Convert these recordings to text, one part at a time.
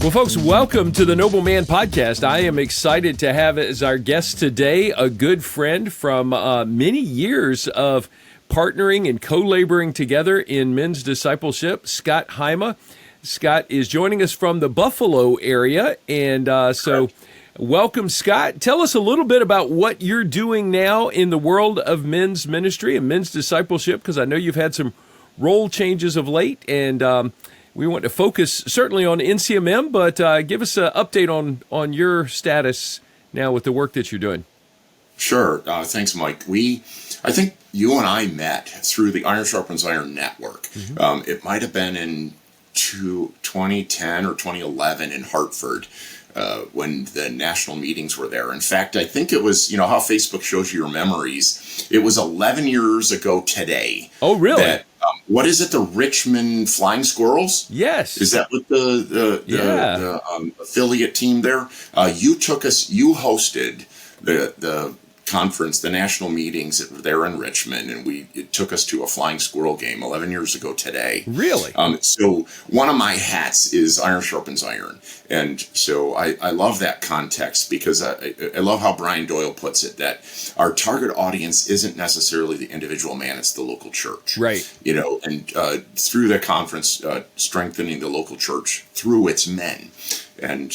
Well, folks, welcome to the Noble Man Podcast. I am excited to have as our guest today a good friend from many years of partnering and co-laboring together in men's discipleship, Scott Haima. Scott is joining us from the Buffalo area, and so welcome, Scott. Tell us a little bit about what you're doing now in the world of men's ministry and men's discipleship, because I know you've had some role changes of late, and we want to focus certainly on NCMM, but give us an update on your status now with the work that you're doing. Sure. Thanks, Mike. I think you and I met through the Iron Sharpens Iron Network. Mm-hmm. It might have been in 2010 or 2011 in Hartford when the national meetings were there. In fact, I think it was, how Facebook shows you your memories. It was 11 years ago today. Oh, really? What is it? The Richmond Flying Squirrels? Yes. Is that what the affiliate team there? You hosted the conference, the national meetings there in Richmond, and it took us to a Flying Squirrel game 11 years ago today. Really? So one of my hats is Iron Sharpens Iron. And so I love that context because I love how Brian Doyle puts it, that our target audience isn't necessarily the individual man, it's the local church. Right. And through the conference, strengthening the local church through its men. And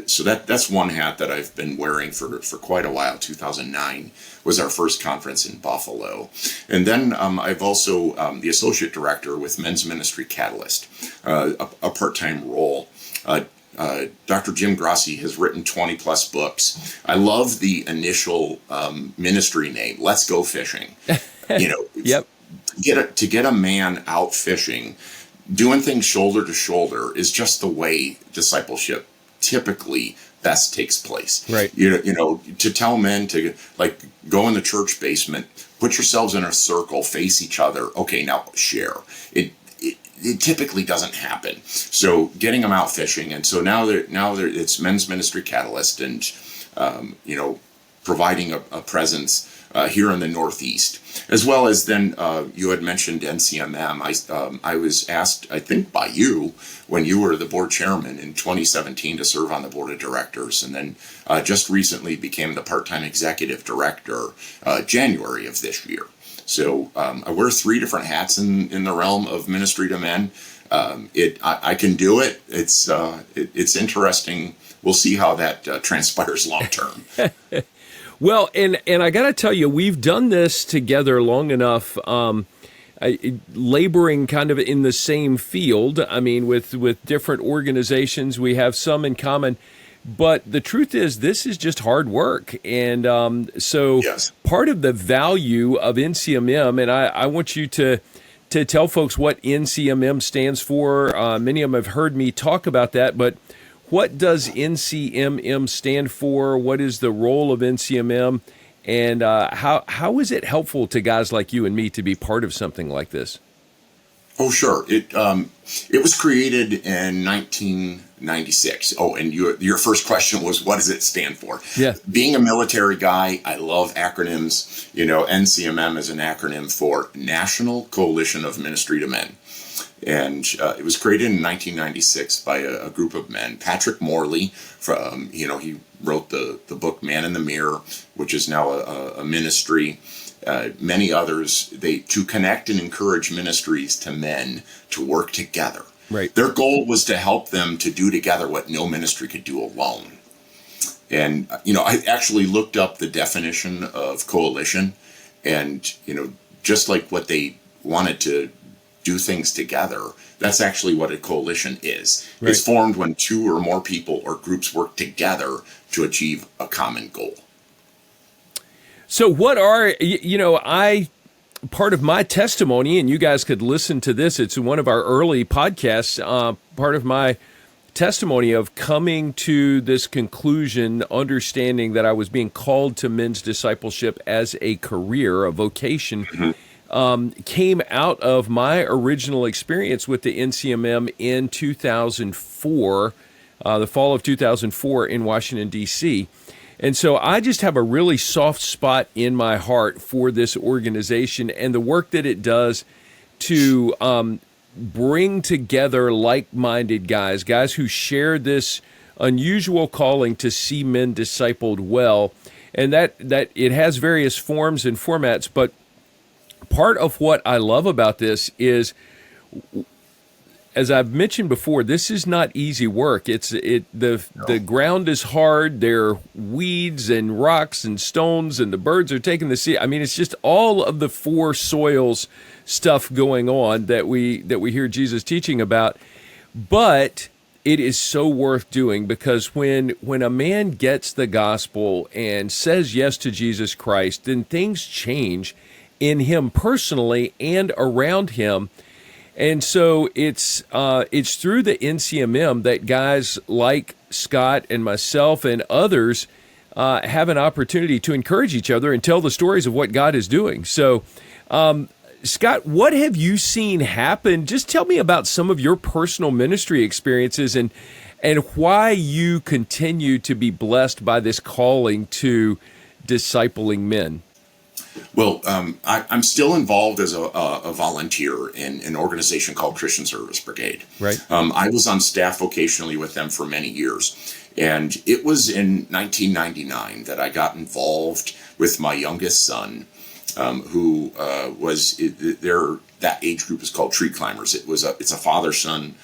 so that's one hat that I've been wearing for quite a while. 2009 was our first conference in Buffalo. And then I've also the associate director with Men's Ministry Catalyst, a part-time role. Dr. Jim Grassi has written 20 plus books. I love the initial ministry name, Let's Go Fishing. Yep. To get a man out fishing, doing things shoulder to shoulder is just the way discipleship typically best takes place. Right. To tell men to go in the church basement, put yourselves in a circle, face each other. Okay, now share. It typically doesn't happen. So getting them out fishing, and so now it's Men's Ministry Catalyst, and providing a presence here in the Northeast, as well as then you had mentioned NCMM. I was asked, I think by you, when you were the board chairman in 2017 to serve on the board of directors, and then just recently became the part-time executive director January of this year. So I wear 3 different hats in the realm of ministry to men. I can do it. It's interesting. We'll see how that transpires long term. Well, and I got to tell you, we've done this together long enough, laboring kind of in the same field. I mean, with different organizations, we have some in common. But the truth is, this is just hard work. And so yes. Part of the value of NCMM, and I want you to tell folks what NCMM stands for. Many of them have heard me talk about that, but what does NCMM stand for? What is the role of NCMM? And how is it helpful to guys like you and me to be part of something like this? Oh, sure. It was created in 1996. Oh, and your first question was, what does it stand for? Yeah. Being a military guy, I love acronyms. NCMM is an acronym for National Coalition of Ministry to Men. And it was created in 1996 by a group of men. Patrick Morley, he wrote the book Man in the Mirror, which is now a ministry. Many others, to connect and encourage ministries to men to work together. Right. Their goal was to help them to do together what no ministry could do alone. And, I actually looked up the definition of coalition, and, just like what they wanted to do things together, that's actually what a coalition is. Right. It's formed when 2 or more people or groups work together to achieve a common goal. So what are, part of my testimony, and you guys could listen to this, it's one of our early podcasts, part of my testimony of coming to this conclusion, understanding that I was being called to men's discipleship as a career, a vocation, came out of my original experience with the NCMM in 2004, the fall of 2004 in Washington, D.C., And so I just have a really soft spot in my heart for this organization and the work that it does to bring together like-minded guys who share this unusual calling to see men discipled well, and that it has various forms and formats. But part of what I love about this is, as I've mentioned before, this is not easy work. The ground is hard. There are weeds and rocks and stones, and the birds are taking the seed. I mean, it's just all of the four soils stuff going on that we hear Jesus teaching about. But it is so worth doing, because when a man gets the gospel and says yes to Jesus Christ, then things change in him personally and around him. And so it's through the NCMM that guys like Scott and myself and others have an opportunity to encourage each other and tell the stories of what God is doing. So, Scott, what have you seen happen? Just tell me about some of your personal ministry experiences and why you continue to be blessed by this calling to discipling men. Well, I'm still involved as a volunteer in an organization called Christian Service Brigade. Right. I was on staff vocationally with them for many years. And it was in 1999 that I got involved with my youngest son, who was that age group is called Tree Climbers. It's a father-son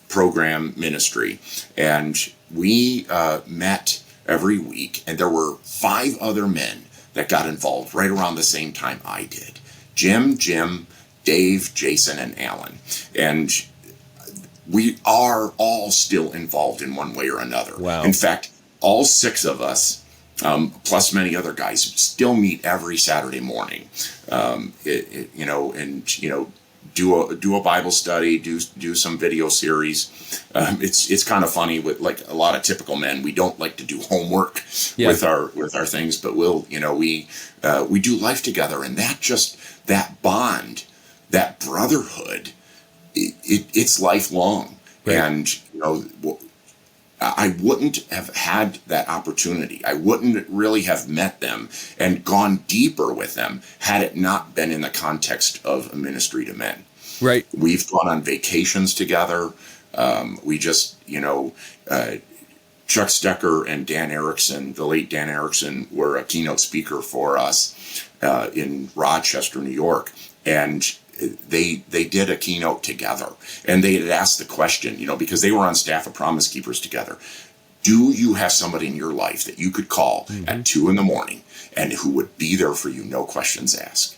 program ministry. And we met every week, and there were 5 other men that got involved right around the same time I did. Jim, Dave, Jason, and Alan. And we are all still involved in one way or another. Wow. In fact, all 6 of us, plus many other guys, still meet every Saturday morning. Do a Bible study, do some video series. It's kind of funny with like a lot of typical men. We don't like to do homework with our things, but we do life together, and that bond, that brotherhood, it's lifelong. Right. And I wouldn't have had that opportunity. I wouldn't really have met them and gone deeper with them had it not been in the context of a ministry to men. Right. We've gone on vacations together. We just, Chuck Stecker and Dan Erickson, the late Dan Erickson, were a keynote speaker for us in Rochester, New York. And they did a keynote together, and they had asked the question, because they were on staff of Promise Keepers together. Do you have somebody in your life that you could call at 2 a.m. and who would be there for you, no questions asked?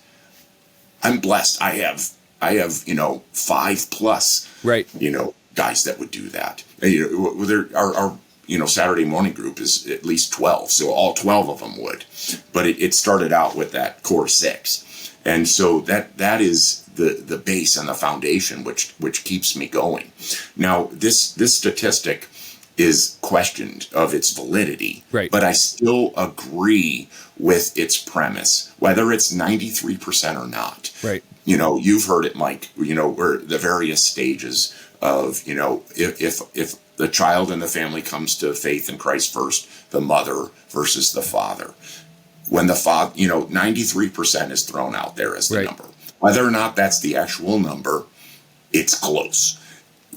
I'm blessed. I have 5+ right. Guys that would do that. And, our Saturday morning group is at least 12, so all 12 of them would. But it started out with that core 6. And so that is the base and the foundation which keeps me going. Now, this statistic is questioned of its validity, right. But I still agree with its premise, whether it's 93% or not. Right. You've heard it, Mike. Where the various stages of if the child in the family comes to faith in Christ first, the mother versus the father. When the father, 93% is thrown out there as the right. number. Whether or not that's the actual number, it's close.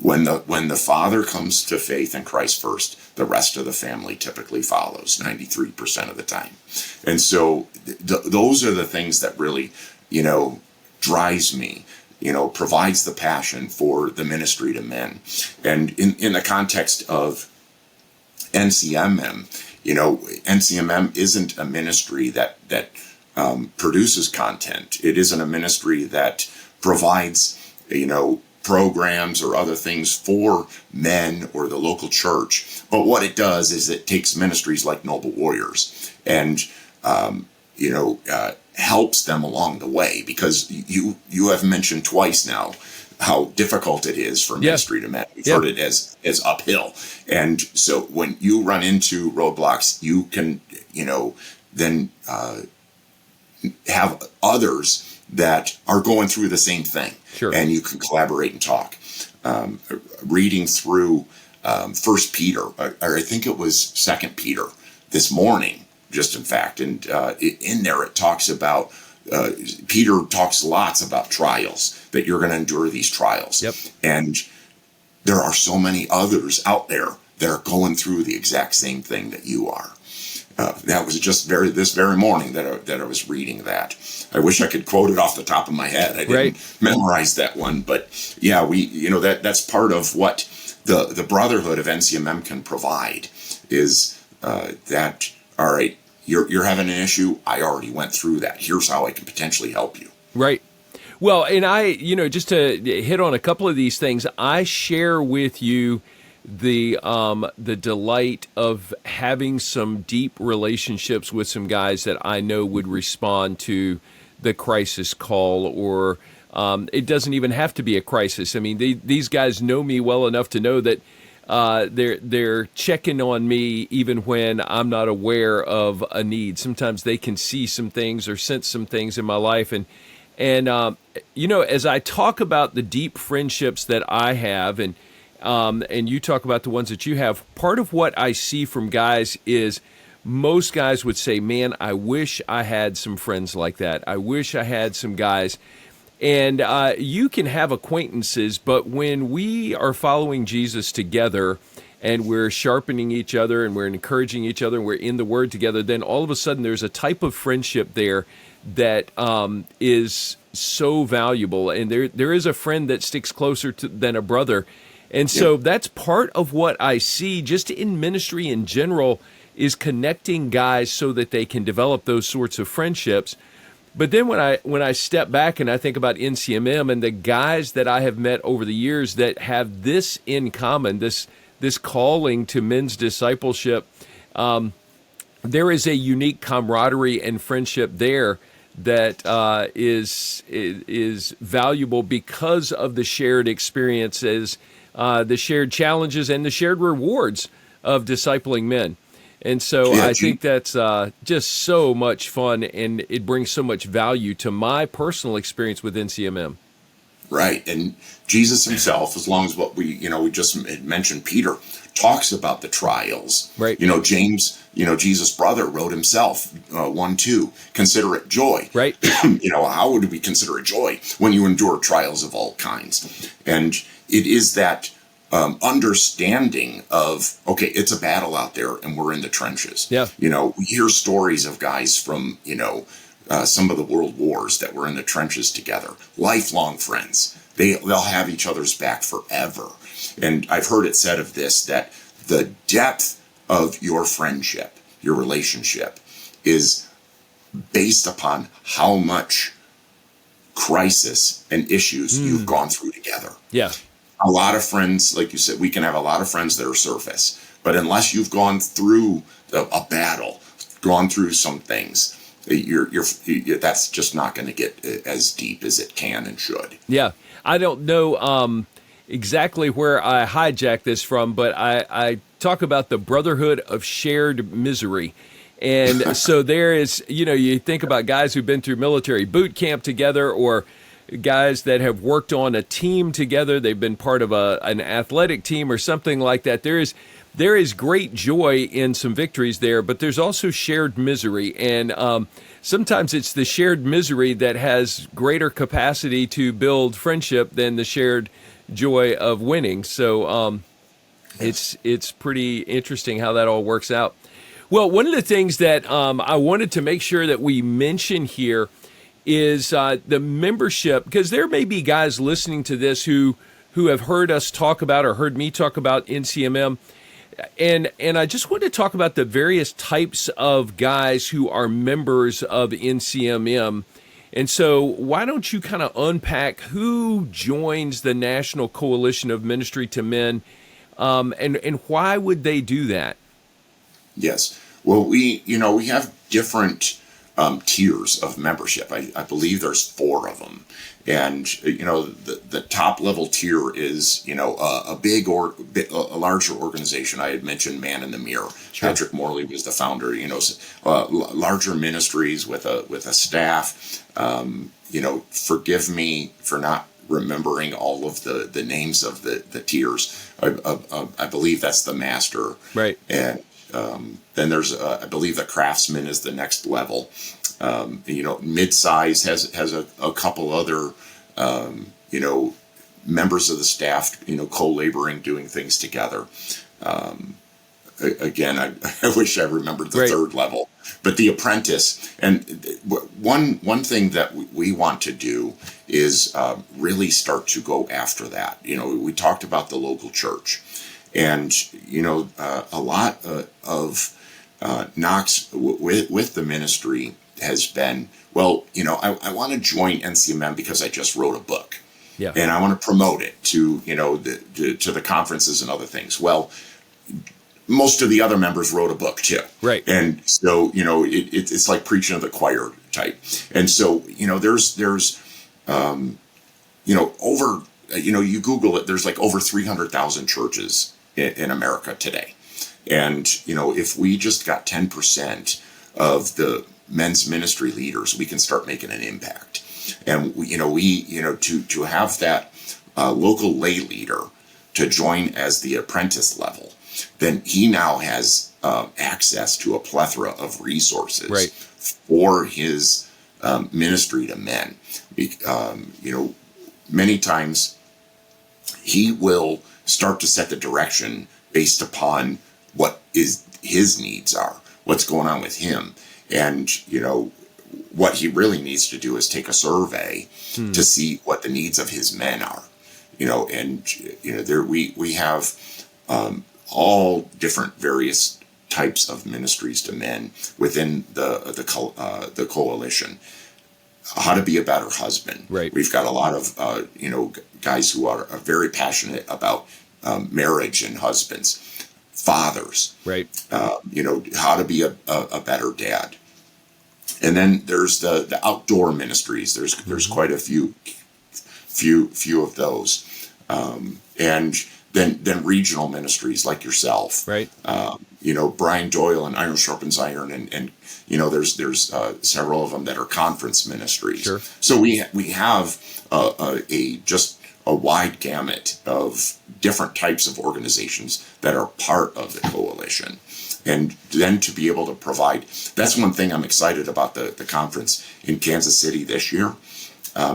When the father comes to faith in Christ first, the rest of the family typically follows 93% of the time. And so those are the things that really, drives me, provides the passion for the ministry to men. And in the context of NCMM, NCMM isn't a ministry that produces content. It isn't a ministry that provides, programs or other things for men or the local church. But what it does is it takes ministries like Noble Warriors and, helps them along the way, because you have mentioned twice now how difficult it is for ministry to men. We've heard it as uphill. And so when you run into roadblocks, you can, then have others that are going through the same thing. Sure. And you can collaborate and talk. Reading through 1 Peter, or I think it was 2 Peter this morning, just in fact, and in there it talks about Peter talks lots about trials, that you're going to endure these trials. Yep. And there are so many others out there that are going through the exact same thing that you are. That was just this very morning that I was reading that. I wish I could quote it off the top of my head. I didn't memorize that one, but yeah, that's part of what the brotherhood of NCMM can provide is that, all right, you're having an issue. I already went through that. Here's how I can potentially help you. Right. Well, and just to hit on a couple of these things, I share with you the delight of having some deep relationships with some guys that I know would respond to the crisis call, or it doesn't even have to be a crisis. I mean, these guys know me well enough to know that they're checking on me even when I'm not aware of a need. Sometimes they can see some things or sense some things in my life, and as I talk about the deep friendships that I have, and you talk about the ones that you have, part of what I see from guys is most guys would say, man, I wish I had some friends like that. I wish I had some guys. And you can have acquaintances, but when we are following Jesus together and we're sharpening each other and we're encouraging each other and we're in the Word together, then all of a sudden there's a type of friendship there that is so valuable. And there is a friend that sticks closer than a brother. And so that's part of what I see just in ministry in general, is connecting guys so that they can develop those sorts of friendships. But then when I step back and I think about NCMM and the guys that I have met over the years that have this in common, this calling to men's discipleship, there is a unique camaraderie and friendship there that is valuable because of the shared experiences, the shared challenges, and the shared rewards of discipling men. And so I think that's just so much fun, and it brings so much value to my personal experience with NCMM. Right. And Jesus himself, as long as what we just mentioned, Peter talks about the trials. Right. James, Jesus' brother, wrote himself, 1:2, consider it joy. Right. How would we consider it joy when you endure trials of all kinds? And it is that understanding of, okay, it's a battle out there and we're in the trenches. Yeah. We hear stories of guys from, some of the world wars that were in the trenches together, lifelong friends. They'll have each other's back forever. And I've heard it said of this, that the depth of your friendship, your relationship, is based upon how much crisis and issues you've gone through together. Yeah. A lot of friends, like you said, we can have a lot of friends that are surface, but unless you've gone through a battle, gone through some things, that's just not going to get as deep as it can and should. Yeah. I don't know exactly where I hijacked this from, but I talk about the brotherhood of shared misery. And so there is, you think about guys who've been through military boot camp together, or guys that have worked on a team together. They've been part of an athletic team or something like that. There is great joy in some victories there, but there's also shared misery. And sometimes it's the shared misery that has greater capacity to build friendship than the shared joy of winning. So it's pretty interesting how that all works out. Well, one of the things that I wanted to make sure that we mention here is the membership, because there may be guys listening to this who have heard us talk about or heard me talk about NCMM. And I just want to talk about the various types of guys who are members of NCMM. And so why don't you kind of unpack who joins the National Coalition of Ministry to Men, and why would they do that? Yes. Well, we have different tiers of membership. I believe there's 4 of them. And, the top level tier is, a big or a larger organization. I had mentioned Man in the Mirror. Sure. Patrick Morley was the founder, larger ministries with a staff. Forgive me for not remembering all of the names of the tiers. I believe that's the master. Right. And then there's, I believe the craftsman is the next level. Midsize has a couple other, members of the staff, co-laboring, doing things together. Again, I wish I remembered the third level, but the apprentice. And one thing that we want to do is really start to go after that. We talked about the local church, and a lot of knocks with the ministry has been, I want to join NCMM because I just wrote a book, and I want to promote it to to the conferences and other things. Well, most of the other members wrote a book too. Right. And so, it's like preaching to the choir type. And so, there's over, you Google it, there's like over 300,000 churches in America today. And, if we just got 10% of the men's ministry leaders, we can start making an impact. And, to have that local lay leader to join as the apprentice level, then he now has access to a plethora of resources for his ministry to men. Many times he will start to set the direction based upon what his needs are, what's going on with him. And, what he really needs to do is take a survey to see what the needs of his men are. We have all different various types of ministries to men within the coalition. How to be a better husband. Right. We've got a lot of guys who are very passionate about marriage and husbands, fathers. Right. How to be a better dad. And then there's the outdoor ministries. There's quite a few of those, and then regional ministries like yourself. Right. Brian Doyle and Iron Sharpens Iron, and there's several of them that are conference ministries. Sure. So we have a wide gamut of different types of organizations that are part of the coalition. And then to be able to provide, that's one thing I'm excited about the conference in Kansas City this year.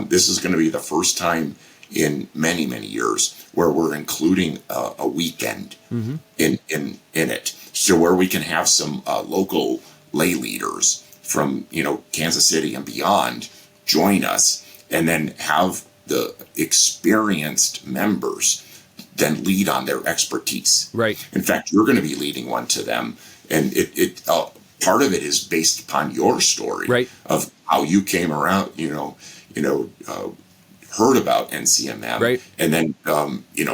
This is going to be the first time in many, many years where we're including a weekend in it. So where we can have some local lay leaders from, Kansas City and beyond join us, and then have the experienced members then lead on their expertise. Right. In fact, you're going to be leading one to them, and it part of it is based upon your story of how you came around, heard about NCMM, and then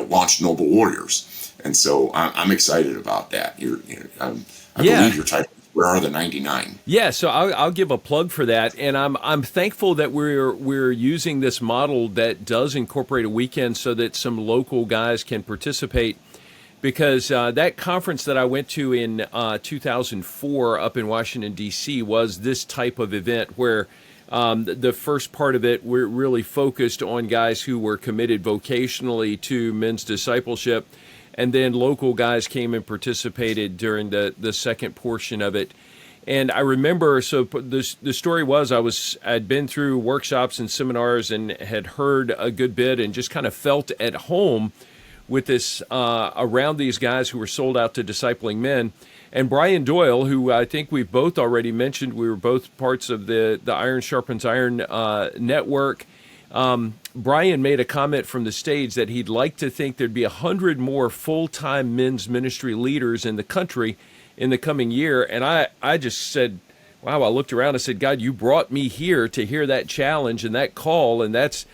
launched Noble Warriors. And so I'm excited about that. I believe your title. Where are the 99? Yeah, so I'll give a plug for that, and I'm thankful that we're using this model that does incorporate a weekend so that some local guys can participate. Because that conference that I went to in 2004 up in Washington D.C. was this type of event where the first part of it we're really focused on guys who were committed vocationally to men's discipleship. And then local guys came and participated during the second portion of it. And I remember, so the story was I'd been through workshops and seminars and had heard a good bit and just kind of felt at home with this around these guys who were sold out to discipling men. And Brian Doyle, who I think we've both already mentioned, we were both parts of the Iron Sharpens Iron network. Brian made a comment from the stage that he'd like to think there'd be 100 more full-time men's ministry leaders in the country in the coming year. And I just said, wow, I looked around and said, God, you brought me here to hear that challenge and that call, and that's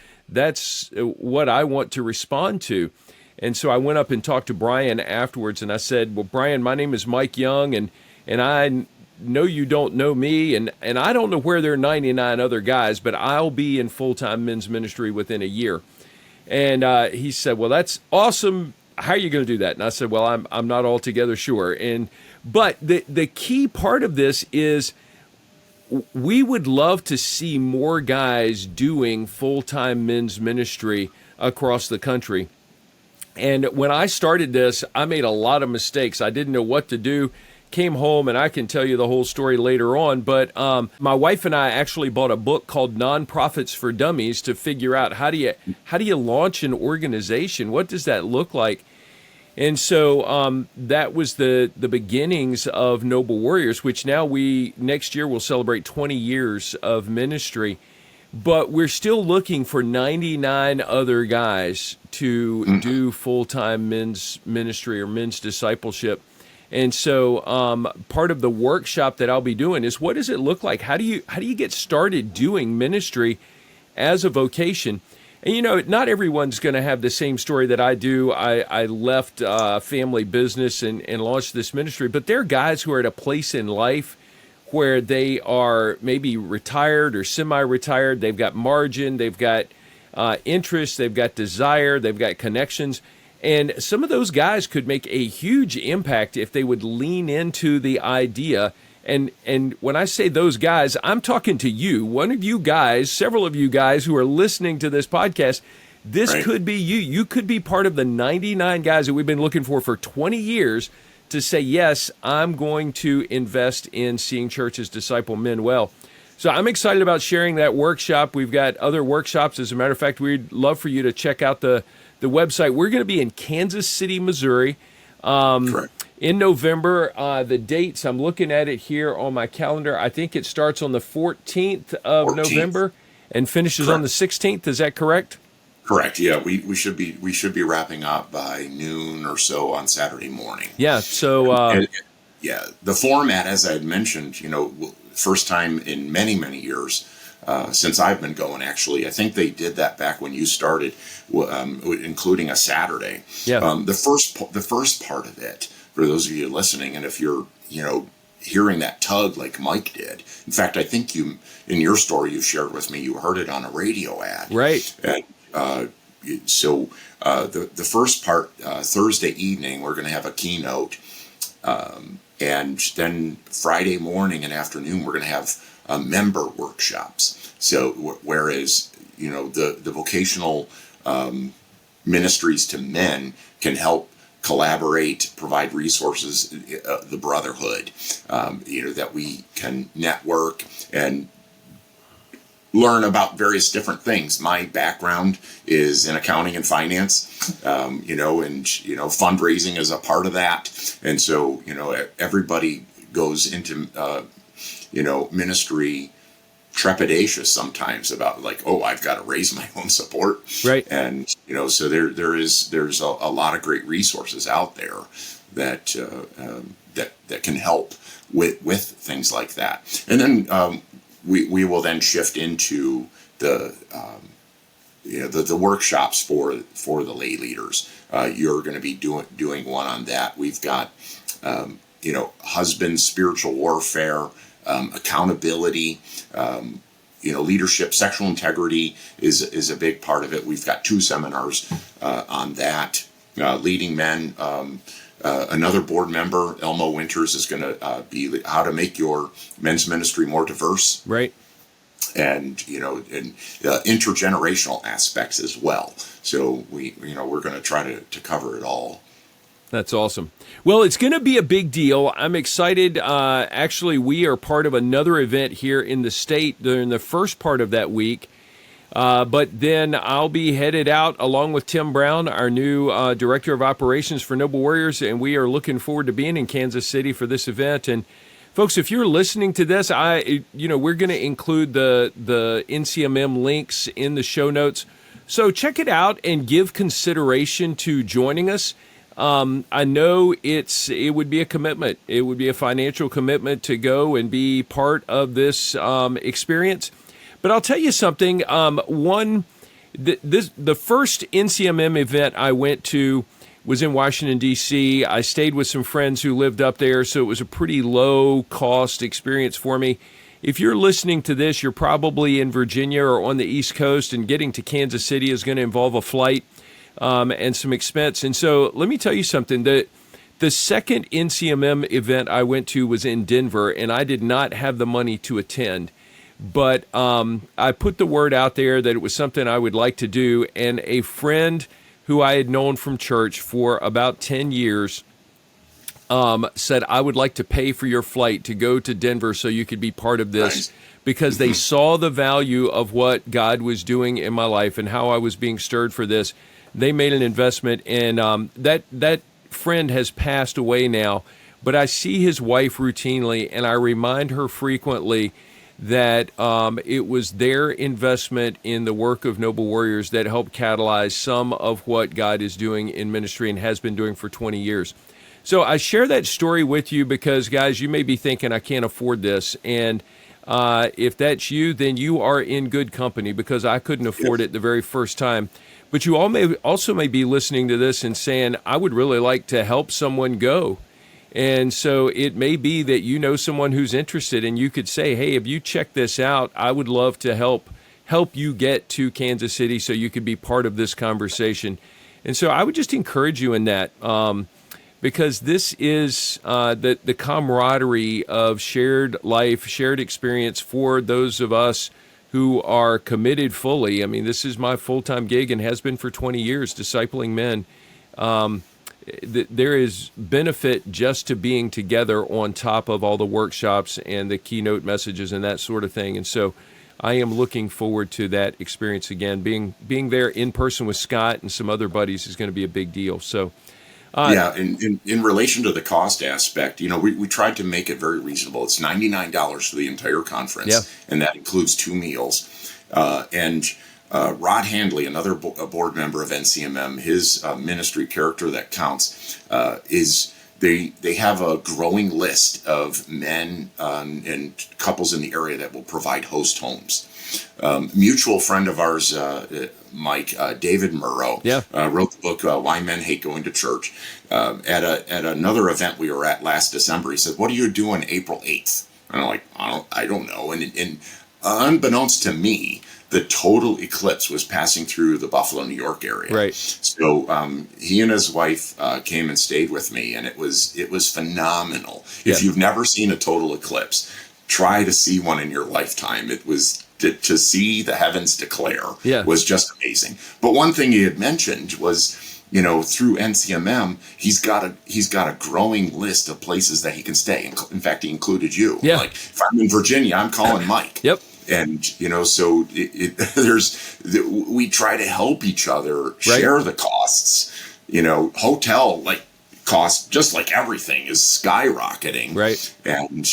what I want to respond to. And so I went up and talked to Brian afterwards, and I said, well, Brian, my name is Mike Young, and I know you don't know me, and I don't know where there are 99 other guys, but I'll be in full-time men's ministry within a year. And he said, well, that's awesome. How are you going to do that? And I said, well, I'm not altogether sure. But the key part of this is we would love to see more guys doing full-time men's ministry across the country. And when I started this, I made a lot of mistakes. I didn't know what to do. came home, and I can tell you the whole story later on, but my wife and I actually bought a book called Nonprofits for Dummies to figure out how do you launch an organization? What does that look like? And so that was the beginnings of Noble Warriors, which now next year will celebrate 20 years of ministry. But we're still looking for 99 other guys to do full-time men's ministry or men's discipleship. And so part of the workshop that I'll be doing is, what does it look like? How do you get started doing ministry as a vocation? And, not everyone's going to have the same story that I do. I left family business and launched this ministry, but there are guys who are at a place in life where they are maybe retired or semi-retired. They've got margin, they've got interest, they've got desire, they've got connections. And some of those guys could make a huge impact if they would lean into the idea. And when I say those guys, I'm talking to you, one of you guys, several of you guys who are listening to this podcast. This could be you. You could be part of the 99 guys that we've been looking for 20 years to say, yes, I'm going to invest in seeing churches disciple men well. So I'm excited about sharing that workshop. We've got other workshops. As a matter of fact, we'd love for you to check out the website. We're going to be in Kansas City, Missouri in November. The dates, I'm looking at it here on my calendar. I think it starts on the 14th of November and finishes on the 16th. Is that correct? Correct. Yeah, we should be wrapping up by noon or so on Saturday morning. Yeah. So the format, as I had mentioned, first time in many years since I've been going. Actually, I think they did that back when you started, including a Saturday. Yeah. The first part of it, for those of you listening, and if you're hearing that tug like Mike did. In fact, I think in your story you shared with me, you heard it on a radio ad. Right. And, so the first part, Thursday evening, we're going to have a keynote, and then Friday morning and afternoon we're going to have member workshops. So whereas the vocational ministries to men can help collaborate, provide resources, the brotherhood, that we can network and learn about various different things. My background is in accounting and finance, and fundraising is a part of that. And so, everybody goes into, ministry trepidatious sometimes about like, oh, I've got to raise my own support. Right. And, so there's a lot of great resources out there that can help with things like that. And then, we will then shift into the workshops for the lay leaders. You're going to be doing one on that. We've got husband spiritual warfare, accountability, leadership, sexual integrity is a big part of it. We've got 2 seminars on that. Leading men. Another board member, Elmo Winters, is going to be how to make your men's ministry more diverse, right? And intergenerational aspects as well. So we're going to try to cover it all. That's awesome. Well, it's going to be a big deal. I'm excited. Actually, we are part of another event here in the state during the first part of that week. But then I'll be headed out along with Tim Brown, our new Director of Operations for Noble Warriors, and we are looking forward to being in Kansas City for this event. And folks, if you're listening to this, we're going to include the NCMM links in the show notes. So check it out and give consideration to joining us. I know it would be a commitment. It would be a financial commitment to go and be part of this experience. But I'll tell you something. The first NCMM event I went to was in Washington, D.C. I stayed with some friends who lived up there, so it was a pretty low-cost experience for me. If you're listening to this, you're probably in Virginia or on the East Coast, and getting to Kansas City is going to involve a flight and some expense. And so let me tell you something. The second NCMM event I went to was in Denver, and I did not have the money to attend. But I put the word out there that it was something I would like to do, and a friend who I had known from church for about 10 years said, I would like to pay for your flight to go to Denver so you could be part of this, Nice. because they saw the value of what God was doing in my life and how I was being stirred for this. They made an investment, and that friend has passed away now, but I see his wife routinely, and I remind her frequently that it was their investment in the work of Noble Warriors that helped catalyze some of what God is doing in ministry and has been doing for 20 years. So I share that story with you because, guys, you may be thinking, I can't afford this. And if that's you, then you are in good company, because I couldn't afford it the very first time. But you all may be listening to this and saying, I would really like to help someone go. And so it may be that you know someone who's interested, and you could say, hey, if you check this out, I would love to help you get to Kansas City so you could be part of this conversation. And so I would just encourage you in that, because this is the camaraderie of shared life, shared experience for those of us who are committed fully. I mean, this is my full-time gig and has been for 20 years, discipling men. There is benefit just to being together on top of all the workshops and the keynote messages and that sort of thing. And so I am looking forward to that experience again. Being there in person with Scott and some other buddies is going to be a big deal. So, in relation to the cost aspect, we tried to make it very reasonable. It's $99 for the entire conference, and that includes 2 meals. Rod Handley, another board member of NCMM, his ministry Character That Counts, is they have a growing list of men and couples in the area that will provide host homes. Mutual friend of ours, Mike, David Murrow, wrote the book Why Men Hate Going to Church. At another event we were at last December, he said, "What are you doing April 8th?" And I'm like, I don't know. And unbeknownst to me, the total eclipse was passing through the Buffalo, New York area. Right. So he and his wife came and stayed with me, and it was phenomenal. Yeah. If you've never seen a total eclipse, try to see one in your lifetime. It was to see the heavens declare was just amazing. But one thing he had mentioned was, through NCMM, he's got a growing list of places that he can stay. In fact, he included you. Yeah. Like, if I'm in Virginia, I'm calling Mike. Yep. And, so we try to help each other share the costs. Hotel, cost, just like everything, is skyrocketing. Right. And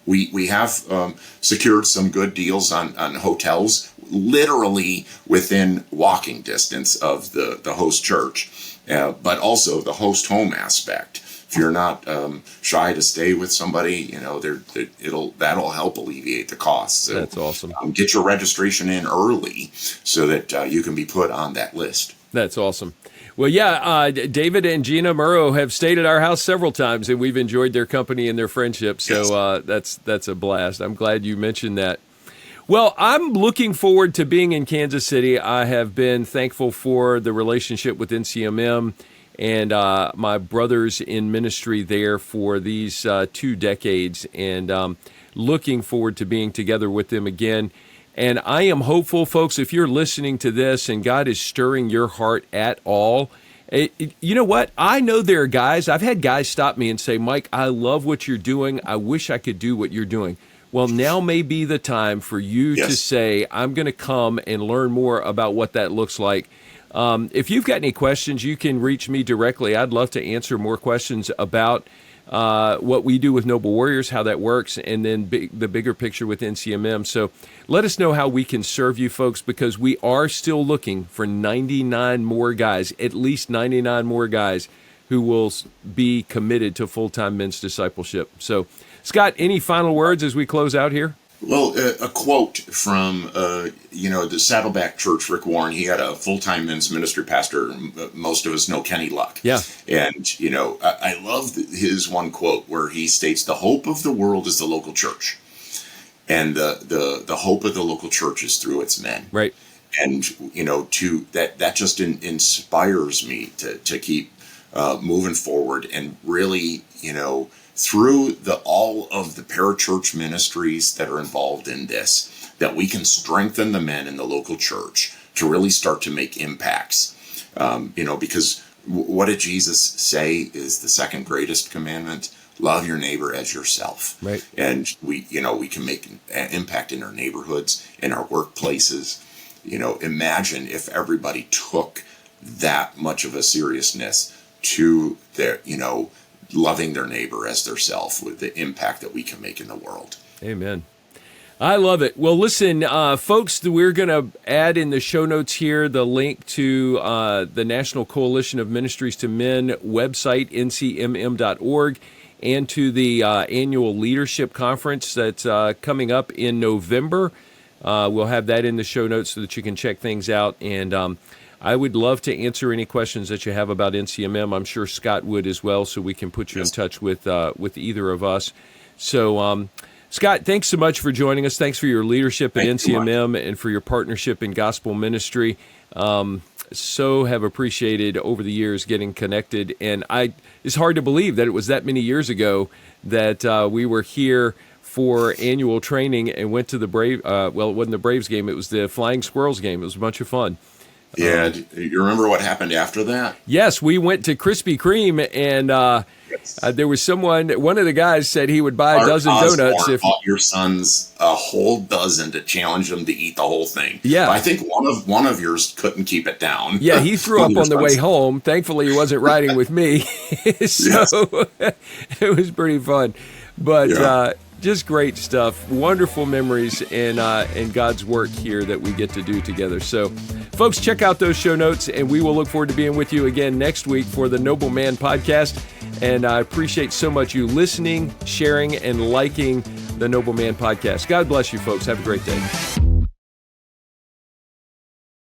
we have secured some good deals on hotels, literally within walking distance of the host church, but also the host home aspect. If you're not shy to stay with somebody, that'll help alleviate the costs. So, that's awesome. Get your registration in early so that you can be put on that list. That's awesome. Well, David and Gina Murrow have stayed at our house several times, and we've enjoyed their company and their friendship. So that's a blast. I'm glad you mentioned that. Well, I'm looking forward to being in Kansas City. I have been thankful for the relationship with NCMM and my brothers in ministry there for these 2 decades, and looking forward to being together with them again. And I am hopeful, folks, if you're listening to this and God is stirring your heart at all, you know what? I know there are guys, I've had guys stop me and say, Mike, I love what you're doing. I wish I could do what you're doing. Well, now may be the time for you to say, I'm going to come and learn more about what that looks like. If you've got any questions, you can reach me directly. I'd love to answer more questions about what we do with Noble Warriors, how that works, and then the bigger picture with NCMM. So let us know how we can serve you folks, because we are still looking for 99 more guys, at least 99 more guys who will be committed to full-time men's discipleship. So, Scott, any final words as we close out here? Well, a quote from, the Saddleback Church, Rick Warren. He had a full-time men's ministry pastor. Most of us know Kenny Luck. Yeah. And, I love his one quote where he states, the hope of the world is the local church. And the hope of the local church is through its men. Right. And, that just inspires me to keep moving forward and really, through all of the parachurch ministries that are involved in this, that we can strengthen the men in the local church to really start to make impacts. Because what did Jesus say is the second greatest commandment? Love your neighbor as yourself. Right. And we can make an impact in our neighborhoods, in our workplaces. Imagine if everybody took that much of a seriousness to their, loving their neighbor as their self, with the impact that we can make in the world. Amen. I love it. Well, listen, folks, we're going to add in the show notes here the link to the National Coalition of Ministries to Men website, ncmm.org, and to the annual leadership conference that's coming up in November. We'll have that in the show notes so that you can check things out. And I would love to answer any questions that you have about NCMM. I'm sure Scott would as well, so we can put you in touch with either of us. So, Scott, thanks so much for joining us. Thanks for your leadership at NCMM and for your partnership in gospel ministry. So have appreciated over the years getting connected. And it's hard to believe that it was that many years ago that we were here for annual training and went to the it wasn't the Braves game, it was the Flying Squirrels game. It was a bunch of fun. Yeah, do you remember what happened after that? Yes, we went to Krispy Kreme, and there was one of the guys said he would buy a dozen donuts if bought your sons a whole dozen to challenge them to eat the whole thing. Yeah, but I think one of yours couldn't keep it down. Yeah, he threw up on the way home. Thankfully, he wasn't riding with me, so it was pretty fun. But just great stuff, wonderful memories, and God's work here that we get to do together. So, folks, check out those show notes, and we will look forward to being with you again next week for the Noble Man Podcast. And I appreciate so much you listening, sharing, and liking the Noble Man Podcast. God bless you, folks. Have a great day.